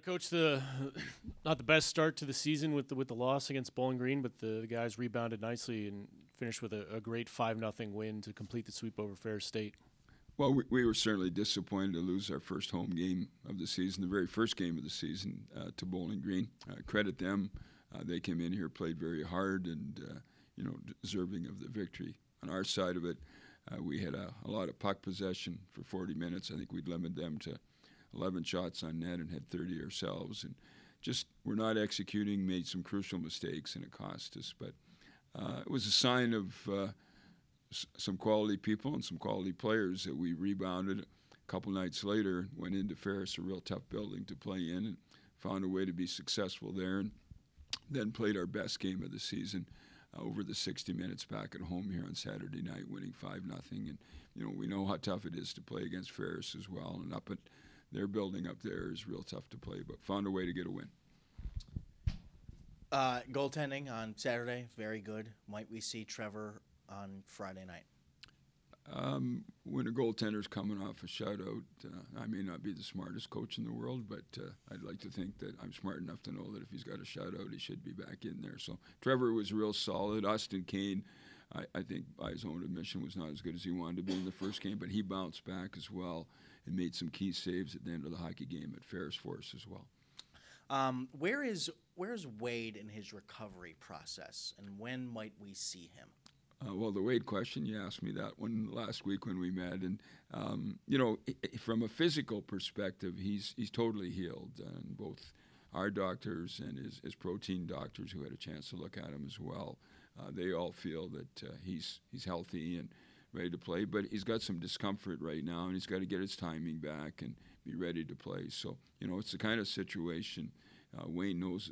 Coach, the not the best start to the season with the loss against Bowling Green, but the guys rebounded nicely and finished with a great 5-0 win to complete the sweep over Ferris State. Well, we were certainly disappointed to lose our first home game of the season, the very first game of the season, to Bowling Green. Credit them; they came in here, played very hard, and deserving of the victory. On our side of it, we had a lot of puck possession for 40 minutes. I think we'd limited them to 11 shots on net and had 30 ourselves, and just we're not executing, made some crucial mistakes, and it cost us. But it was a sign of some quality people and some quality players that we rebounded a couple nights later, went into Ferris, a real tough building to play in, and found a way to be successful there, and then played our best game of the season over the 60 minutes back at home here on Saturday night, winning 5-0. And we know how tough it is to play against Ferris as well, and up at their building up there is real tough to play, but found a way to get a win. Goaltending on Saturday, very good. Might we see Trevor on Friday night? When a goaltender's coming off a shutout, I may not be the smartest coach in the world, but I'd like to think that I'm smart enough to know that if he's got a shutout, he should be back in there. So Trevor was real solid. Austin Kane, I think by his own admission, was not as good as he wanted to be in the first game, but he bounced back as well and made some key saves at the end of the hockey game at Ferris for us as well. Where's Wade in his recovery process, and when might we see him? Well, the Wade question, you asked me that one last week when we met, and from a physical perspective, he's totally healed. And both our doctors and his protein doctors, who had a chance to look at him as well, they all feel that he's healthy and ready to play. But he's got some discomfort right now, and he's got to get his timing back and be ready to play. So it's the kind of situation. Wade knows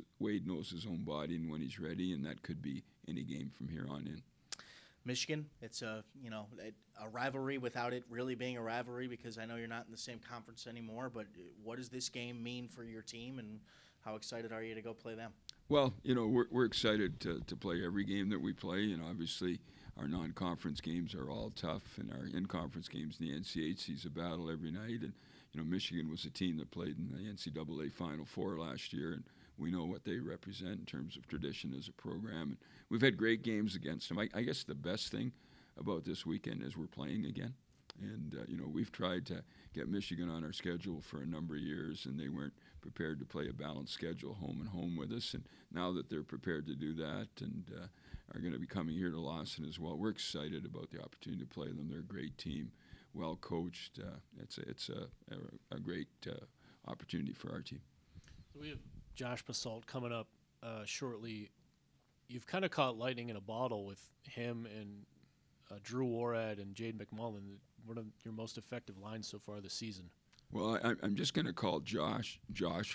his own body and when he's ready, and that could be any game from here on in. Michigan, it's a rivalry without it really being a rivalry, because I know you're not in the same conference anymore. But what does this game mean for your team, and how excited are you to go play them? Well, we're excited to play every game that we play, and obviously our non-conference games are all tough, and our in-conference games in the NCHC is a battle every night. And Michigan was a team that played in the NCAA Final Four last year, and we know what they represent in terms of tradition as a program. And we've had great games against them. I guess the best thing about this weekend is we're playing again. And, we've tried to get Michigan on our schedule for a number of years, and they weren't prepared to play a balanced schedule home and home with us. And now that they're prepared to do that and are going to be coming here to Lawson as well, we're excited about the opportunity to play them. They're a great team, well coached. It's a great opportunity for our team. We have Josh Basalt coming up shortly. You've kind of caught lightning in a bottle with him and Drew Warad and Jade McMullen, one of your most effective lines so far this season. Well, I'm just going to call Josh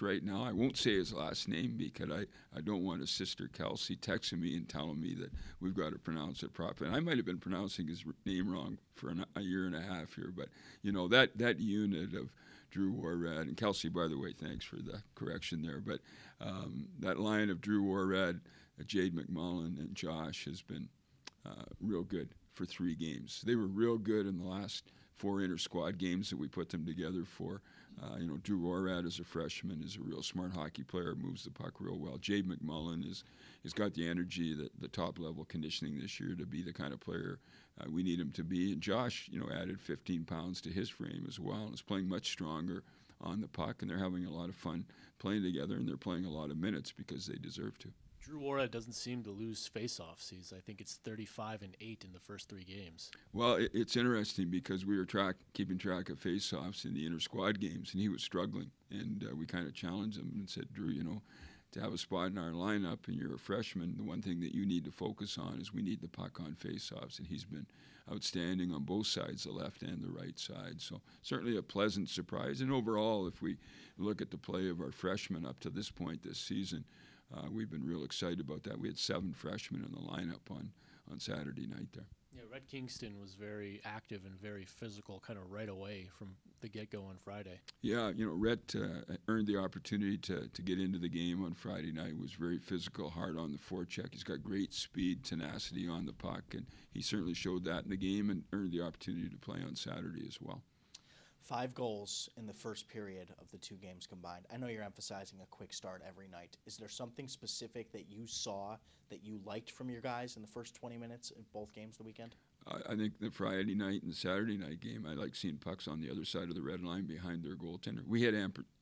right now. I won't say his last name because I don't want his sister Kelsey texting me and telling me that we've got to pronounce it properly. And I might have been pronouncing his name wrong for a year and a half here, but that unit of Drew Warad and Kelsey, by the way, thanks for the correction there. But that line of Drew Warad, Jade McMullen, and Josh has been real good for 3 games. They were real good in the last 4 inter-squad games that we put them together for. Drew Warad as a freshman is a real smart hockey player, moves the puck real well. Jade McMullen has got the energy, the top-level conditioning this year to be the kind of player we need him to be. And Josh, added 15 pounds to his frame as well and is playing much stronger on the puck, and they're having a lot of fun playing together, and they're playing a lot of minutes because they deserve to. Drew Warad doesn't seem to lose faceoffs. I think it's 35-8 in the first 3 games. Well, it's interesting because we were keeping track of faceoffs in the inter-squad games, and he was struggling. And we kind of challenged him and said, Drew, to have a spot in our lineup and you're a freshman, the one thing that you need to focus on is we need the puck on faceoffs. And he's been outstanding on both sides, the left and the right side. So certainly a pleasant surprise. And overall, if we look at the play of our freshmen up to this point this season, we've been real excited about that. We had 7 freshmen in the lineup on Saturday night there. Yeah, Red Kingston was very active and very physical kind of right away from the get-go on Friday. Yeah, Rhett earned the opportunity to get into the game on Friday night, was very physical, hard on the forecheck. He's got great speed, tenacity on the puck, and he certainly showed that in the game and earned the opportunity to play on Saturday as well. 5 goals in the first period of the 2 games combined. I know you're emphasizing a quick start every night. Is there something specific that you saw that you liked from your guys in the first 20 minutes in both games the weekend? I think the Friday night and the Saturday night game, I like seeing pucks on the other side of the red line behind their goaltender. We had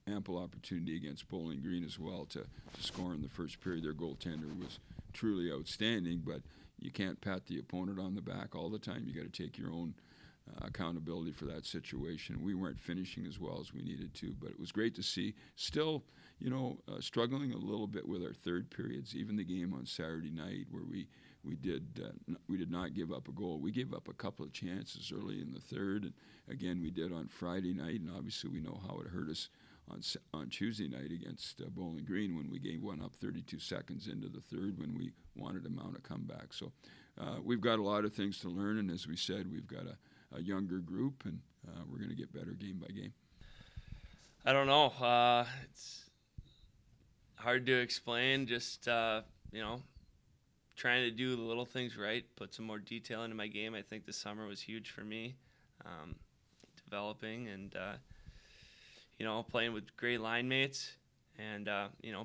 ample opportunity against Bowling Green as well to score in the first period. Their goaltender was truly outstanding, but you can't pat the opponent on the back all the time. You got to take your own accountability for that situation. We weren't finishing as well as we needed to, but it was great to see. Still, struggling a little bit with our third periods. Even the game on Saturday night where we did not give up a goal. We gave up a couple of chances early in the third, and again we did on Friday night. And obviously we know how it hurt us on Tuesday night against Bowling Green when we gave one up 32 seconds into the third when we wanted to mount a comeback. So we've got a lot of things to learn, and as we said, we've got a younger group, and we're going to get better game by game. I don't know. It's hard to explain. Just trying to do the little things right, put some more detail into my game. I think the summer was huge for me, developing and playing with great line mates. And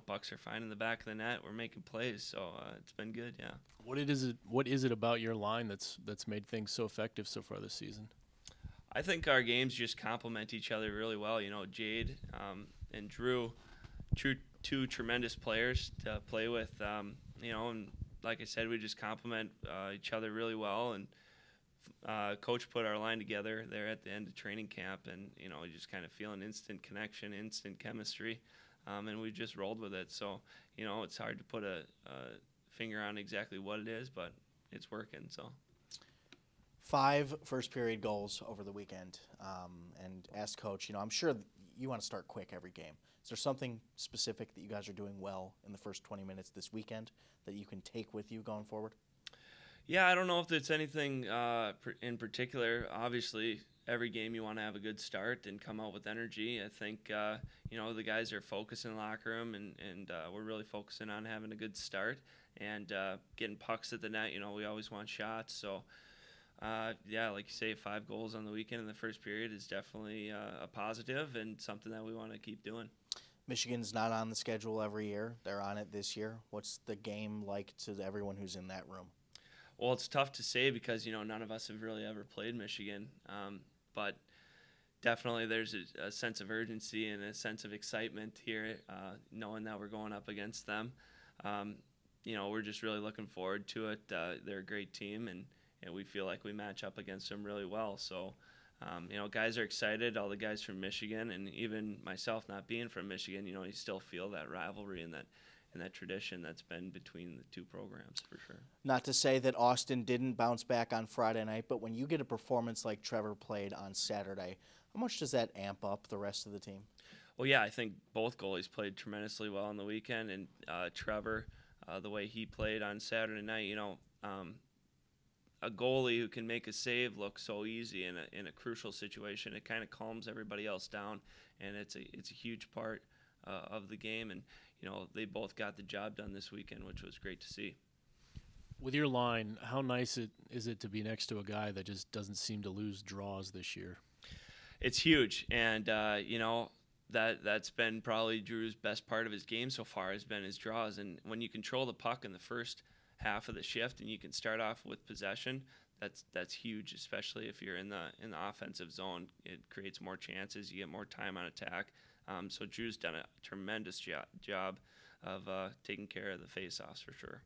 pucks are finding the back of the net. We're making plays, so it's been good. Yeah. What is it about your line that's made things so effective so far this season? I think our games just complement each other really well. Jade and Drew, two tremendous players to play with. And like I said, we just complement each other really well. And Coach put our line together there at the end of training camp, and you just kind of feel an instant connection, instant chemistry, and we just rolled with it. So it's hard to put a finger on exactly what it is, but it's working. So 5 first period goals over the weekend, and asked Coach, I'm sure you want to start quick every game. Is there something specific that you guys are doing well in the first 20 minutes this weekend that you can take with you going forward? Yeah, I don't know if there's anything in particular. Obviously, every game you want to have a good start and come out with energy. I think, the guys are focused in the locker room, and we're really focusing on having a good start and getting pucks at the net. We always want shots. So, like you say, 5 goals on the weekend in the first period is definitely a positive and something that we want to keep doing. Michigan's not on the schedule every year. They're on it this year. What's the game like to everyone who's in that room? Well, it's tough to say because, none of us have really ever played Michigan. But definitely there's a sense of urgency and a sense of excitement here, knowing that we're going up against them. We're just really looking forward to it. They're a great team, and we feel like we match up against them really well. So, guys are excited, all the guys from Michigan, and even myself not being from Michigan, you still feel that rivalry and that tradition that's been between the two programs for sure. Not to say that Austin didn't bounce back on Friday night, but when you get a performance like Trevor played on Saturday, how much does that amp up the rest of the team? Well, yeah, I think both goalies played tremendously well on the weekend, and Trevor, the way he played on Saturday night, a goalie who can make a save look so easy in a crucial situation, it kind of calms everybody else down, and it's a huge part of the game, and they both got the job done this weekend, which was great to see. With your line, how nice is it to be next to a guy that just doesn't seem to lose draws this year? It's huge, and that's been probably Drew's best part of his game so far has been his draws, and when you control the puck in the first half of the shift and you can start off with possession, that's huge, especially if you're in the offensive zone. It creates more chances, you get more time on attack. So Drew's done a tremendous job of taking care of the face-offs for sure.